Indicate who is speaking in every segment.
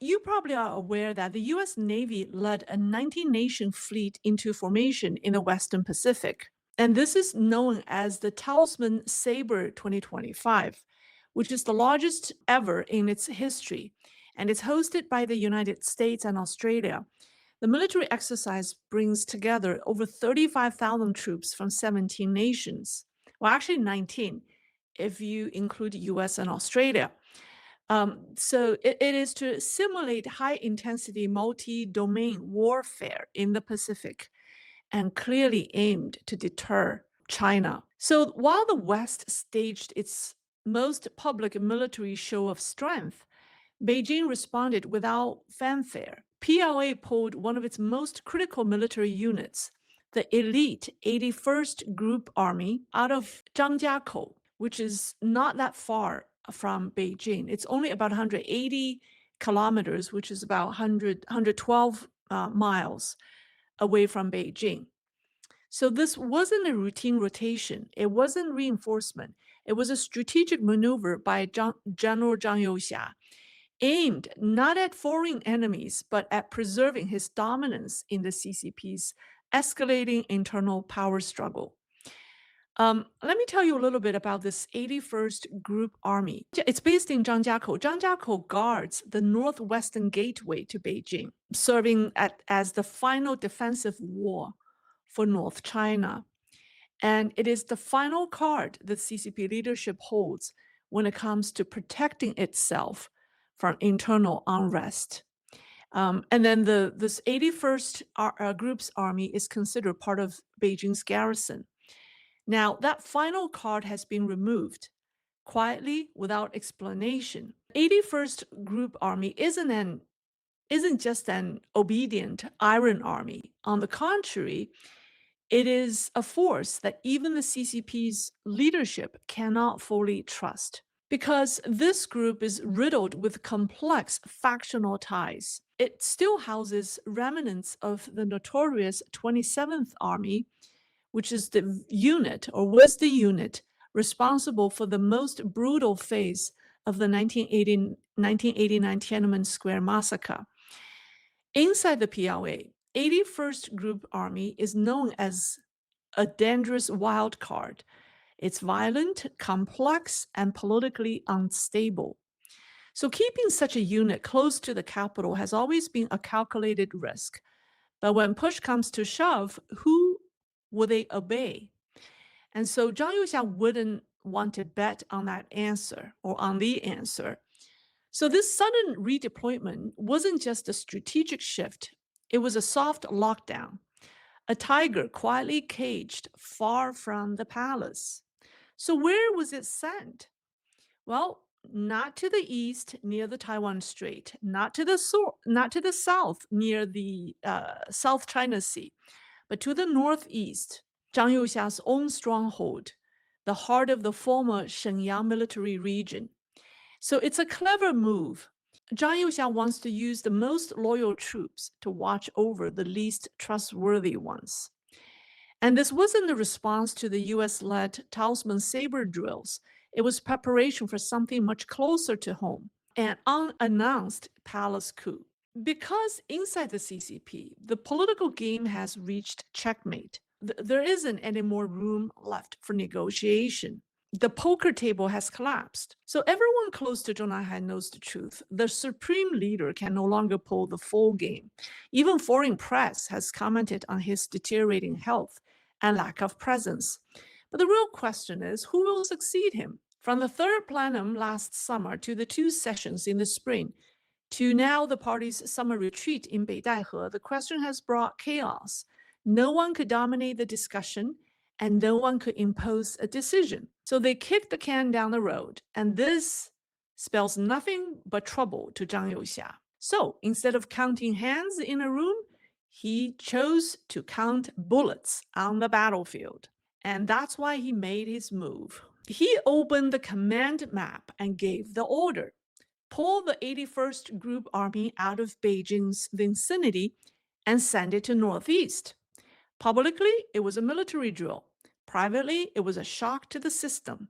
Speaker 1: You probably are aware that the U.S. Navy led a 19-nation fleet into formation in the Western Pacific. And this is known as the Talisman Saber 2025, which is the largest ever in its history. And it's hosted by the United States and Australia. The military exercise brings together over 35,000 troops from 17 nations. Well, actually 19, if you include US and Australia. So it is to simulate high intensity multi domain warfare in the Pacific and clearly aimed to deter China. So while the West staged its most public military show of strength, Beijing responded without fanfare. PLA pulled one of its most critical military units, the elite 81st Group Army, out of Zhangjiakou, which is not that far from Beijing. It's only about 180 kilometers, which is about 112 miles away from Beijing. So this wasn't a routine rotation. It wasn't reinforcement. It was a strategic maneuver by General Zhang Youxia, aimed not at foreign enemies, but at preserving his dominance in the CCP's escalating internal power struggle. Let me tell you a little bit about this 81st Group Army. It's based in Zhangjiakou. Zhangjiakou guards the northwestern gateway to Beijing, serving as the final defensive wall for North China. And it is the final card the CCP leadership holds when it comes to protecting itself from internal unrest. And then this 81st Group's army is considered part of Beijing's garrison. Now, that final card has been removed quietly without explanation. 81st Group Army isn't just an obedient Iron Army. On the contrary, it is a force that even the CCP's leadership cannot fully trust because this group is riddled with complex factional ties. It still houses remnants of the notorious 27th Army, which is the unit or was the unit responsible for the most brutal phase of the 1989 Tiananmen Square massacre. Inside the PLA, 81st Group Army is known as a dangerous wild card. It's violent, complex, and politically unstable. So keeping such a unit close to the capital has always been a calculated risk. But when push comes to shove, who will they obey? And so Zhang Youxia wouldn't want to bet on that answer or on the answer. So this sudden redeployment wasn't just a strategic shift, it was a soft lockdown, a tiger quietly caged far from the palace. So where was it sent? Well, not to the east near the Taiwan Strait, not to the south near the South China Sea, but to the northeast, Zhang Youxia's own stronghold, the heart of the former Shenyang military region. So it's a clever move. Zhang Youxia wants to use the most loyal troops to watch over the least trustworthy ones. And this wasn't a response to the US-led Talisman Saber drills. It was preparation for something much closer to home, an unannounced palace coup. Because inside the CCP, the political game has reached checkmate. There isn't any more room left for negotiation. The poker table has collapsed. So everyone close to Zhou Enlai knows the truth. The supreme leader can no longer pull the full game. Even foreign press has commented on his deteriorating health and lack of presence. But the real question is, who will succeed him? From the third plenum last summer to the two sessions in the spring, to now the party's summer retreat in Beidaihe, the question has brought chaos. No one could dominate the discussion, and no one could impose a decision. So they kicked the can down the road, and this spells nothing but trouble to Zhang Youxia. So instead of counting hands in a room, he chose to count bullets on the battlefield. And that's why he made his move. He opened the command map and gave the order. Pull the 81st Group Army out of Beijing's vicinity and send it to northeast. Publicly, it was a military drill. Privately, it was a shock to the system,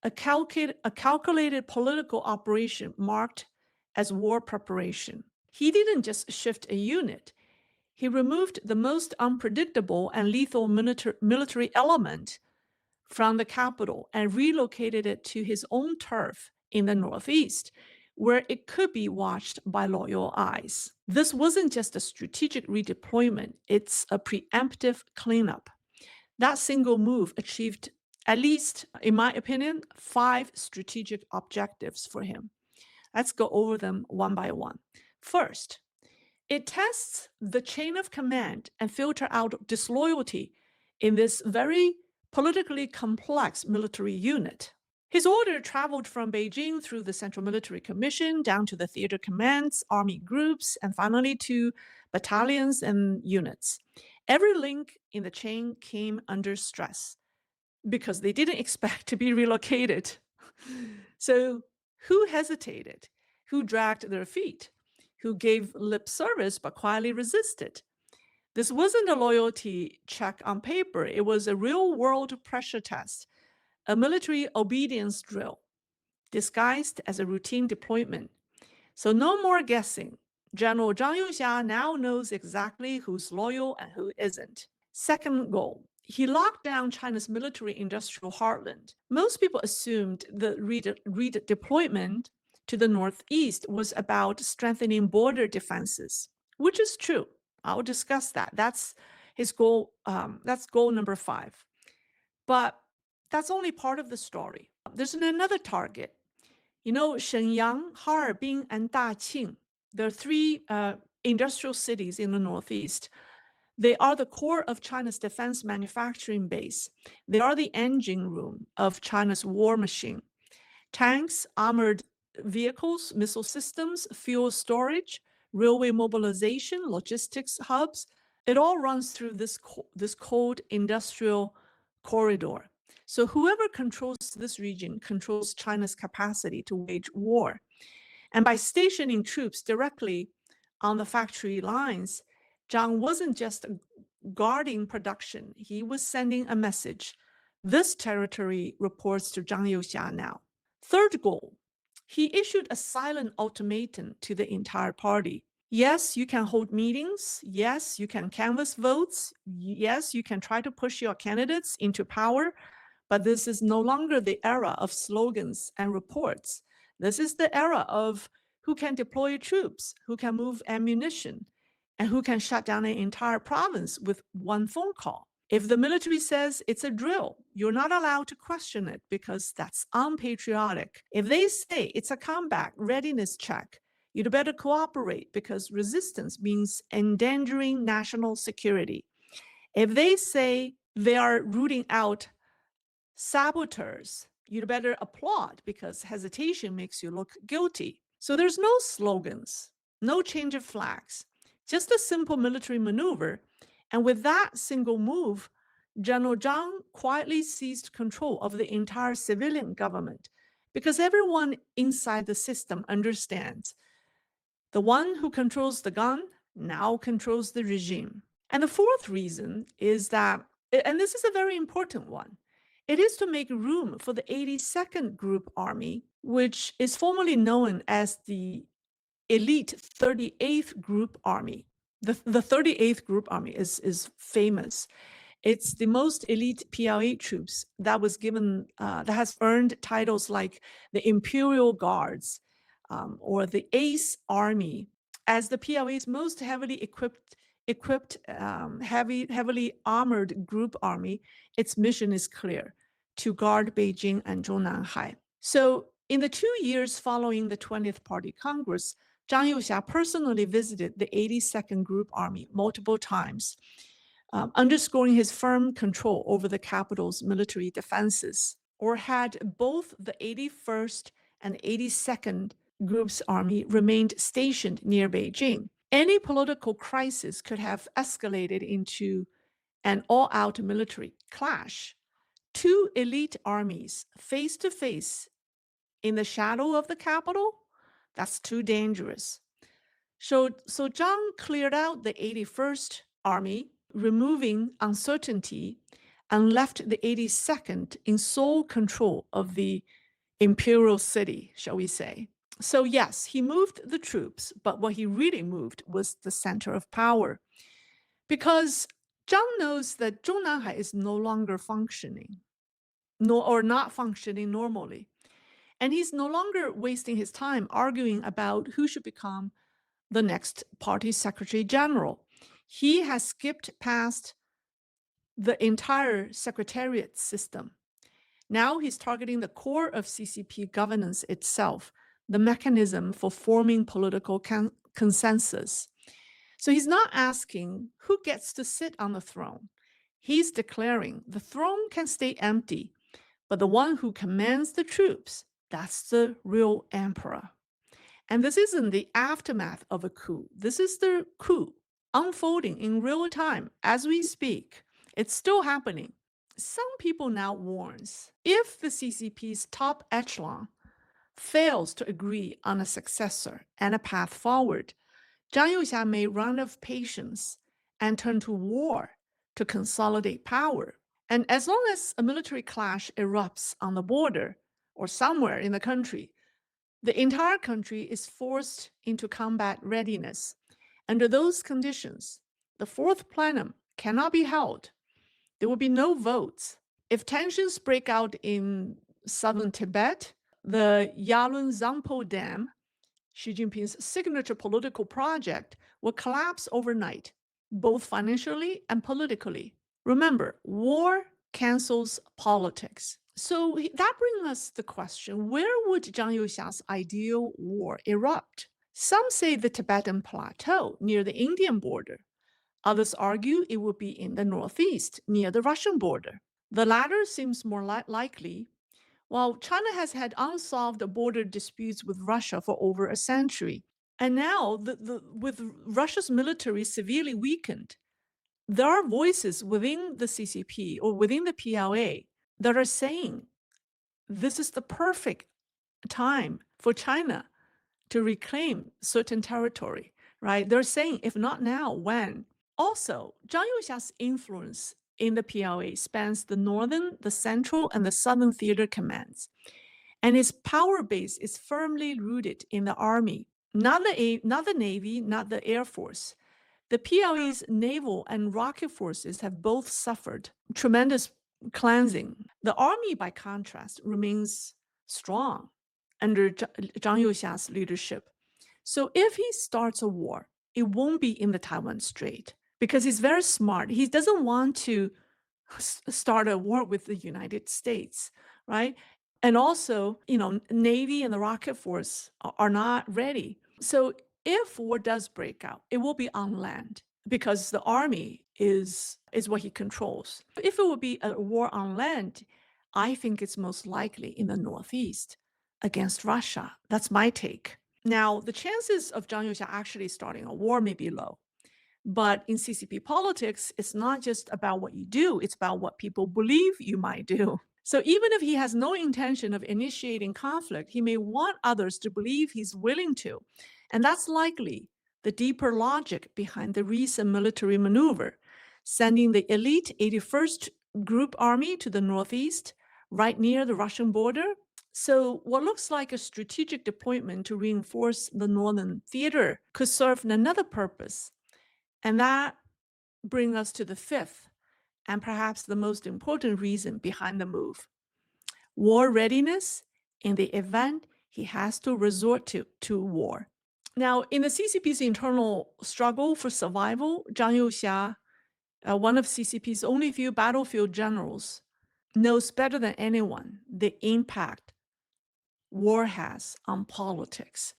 Speaker 1: a calculated political operation marked as war preparation. He didn't just shift a unit. He removed the most unpredictable and lethal military element from the capital and relocated it to his own turf in the northeast, where it could be watched by loyal eyes. This wasn't just a strategic redeployment, it's a preemptive cleanup. That single move achieved, at least in my opinion, 5 strategic objectives for him. Let's go over them one by one. First, it tests the chain of command and filter out disloyalty in this very politically complex military unit. His order traveled from Beijing through the Central Military Commission down to the theater commands, army groups, and finally to battalions and units. Every link in the chain came under stress because they didn't expect to be relocated. So, who hesitated? Who dragged their feet? Who gave lip service but quietly resisted? This wasn't a loyalty check on paper, it was a real world pressure test, a military obedience drill disguised as a routine deployment. So, no more guessing. General Zhang Youxia now knows exactly who's loyal and who isn't. Second goal, he locked down China's military industrial heartland. Most people assumed the redeployment to the northeast was about strengthening border defenses, which is true. I'll discuss that. That's his goal. That's goal number 5. But that's only part of the story. There's another target. You know, Shenyang, Harbin, and Daqing. There are 3 industrial cities in the northeast. They are the core of China's defense manufacturing base. They are the engine room of China's war machine. Tanks, armored vehicles, missile systems, fuel storage, railway mobilization, logistics hubs, it all runs through this cold industrial corridor. So whoever controls this region controls China's capacity to wage war. And by stationing troops directly on the factory lines, Zhang wasn't just guarding production, he was sending a message. This territory reports to Zhang Youxia now. Third goal, he issued a silent ultimatum to the entire party. Yes, you can hold meetings. Yes, you can canvass votes. Yes, you can try to push your candidates into power. But this is no longer the era of slogans and reports. This is the era of who can deploy troops, who can move ammunition, and who can shut down an entire province with one phone call. If the military says it's a drill, you're not allowed to question it because that's unpatriotic. If they say it's a comeback readiness check, you'd better cooperate because resistance means endangering national security. If they say they are rooting out saboteurs, you'd better applaud because hesitation makes you look guilty. So there's no slogans, no change of flags, just a simple military maneuver. And with that single move, General Zhang quietly seized control of the entire civilian government because everyone inside the system understands the one who controls the gun now controls the regime. And the fourth reason is that, and this is a very important one, it is to make room for the 82nd Group Army, which is formerly known as the elite 38th Group Army. The 38th Group Army is famous. It's the most elite PLA troops that was given, that has earned titles like the Imperial Guards or the Ace Army as the PLA's most heavily equipped, heavily armored group army. Its mission is clear: to guard Beijing and Zhongnanhai. So in the 2 years following the 20th Party Congress, Zhang Youxia personally visited the 82nd Group Army multiple times, underscoring his firm control over the capital's military defenses, or had both the 81st and 82nd Group's army remained stationed near Beijing, any political crisis could have escalated into an all-out military clash. 2 elite armies face to face in the shadow of the capital, that's too dangerous. So Zhang cleared out the 81st Army, removing uncertainty, and left the 82nd in sole control of the imperial city, shall we say. So, yes, he moved the troops, but what he really moved was the center of power because Zhang knows that Zhongnanhai is no longer functioning, or not functioning normally. And he's no longer wasting his time arguing about who should become the next party secretary general. He has skipped past the entire secretariat system. Now he's targeting the core of CCP governance itself, the mechanism for forming political consensus. So he's not asking who gets to sit on the throne. He's declaring the throne can stay empty, but the one who commands the troops, that's the real emperor. And this isn't the aftermath of a coup. This is the coup unfolding in real time as we speak. It's still happening. Some people now warns if the CCP's top echelon fails to agree on a successor and a path forward, Zhang Youxia may run out of patience and turn to war to consolidate power. And as long as a military clash erupts on the border or somewhere in the country, the entire country is forced into combat readiness. Under those conditions, the fourth plenum cannot be held. There will be no votes. If tensions break out in southern Tibet, the Yalun Zangpo Dam, Xi Jinping's signature political project, will collapse overnight, both financially and politically. Remember, war cancels politics. So that brings us the question, where would Zhang Youxia's ideal war erupt? Some say the Tibetan Plateau near the Indian border. Others argue it would be in the northeast near the Russian border. The latter seems more likely. While China has had unsolved border disputes with Russia for over a century, and now with Russia's military severely weakened, there are voices within the CCP or within the PLA that are saying this is the perfect time for China to reclaim certain territory, right? They're saying, if not now, when? Also, Zhang Youxia's influence in the PLA spans the northern, the central, and the southern theater commands. And his power base is firmly rooted in the army, not the Navy, not the Air Force. The PLA's naval and rocket forces have both suffered tremendous cleansing. The army, by contrast, remains strong under Zhang Youxia's leadership. So if he starts a war, it won't be in the Taiwan Strait because he's very smart. He doesn't want to start a war with the United States, right? And also, Navy and the rocket force are not ready. So if war does break out, it will be on land because the army is what he controls. If it would be a war on land, I think it's most likely in the Northeast against Russia. That's my take. Now, the chances of Zhang Youxia actually starting a war may be low. But in CCP politics, it's not just about what you do, it's about what people believe you might do. So even if he has no intention of initiating conflict, he may want others to believe he's willing to. And that's likely the deeper logic behind the recent military maneuver, sending the elite 81st Group Army to the northeast, right near the Russian border. So what looks like a strategic deployment to reinforce the northern theater could serve another purpose. And that brings us to the fifth and perhaps the most important reason behind the move. War readiness in the event he has to resort to war. Now, in the CCP's internal struggle for survival, Zhang Youxia, one of CCP's only few battlefield generals, knows better than anyone the impact war has on politics.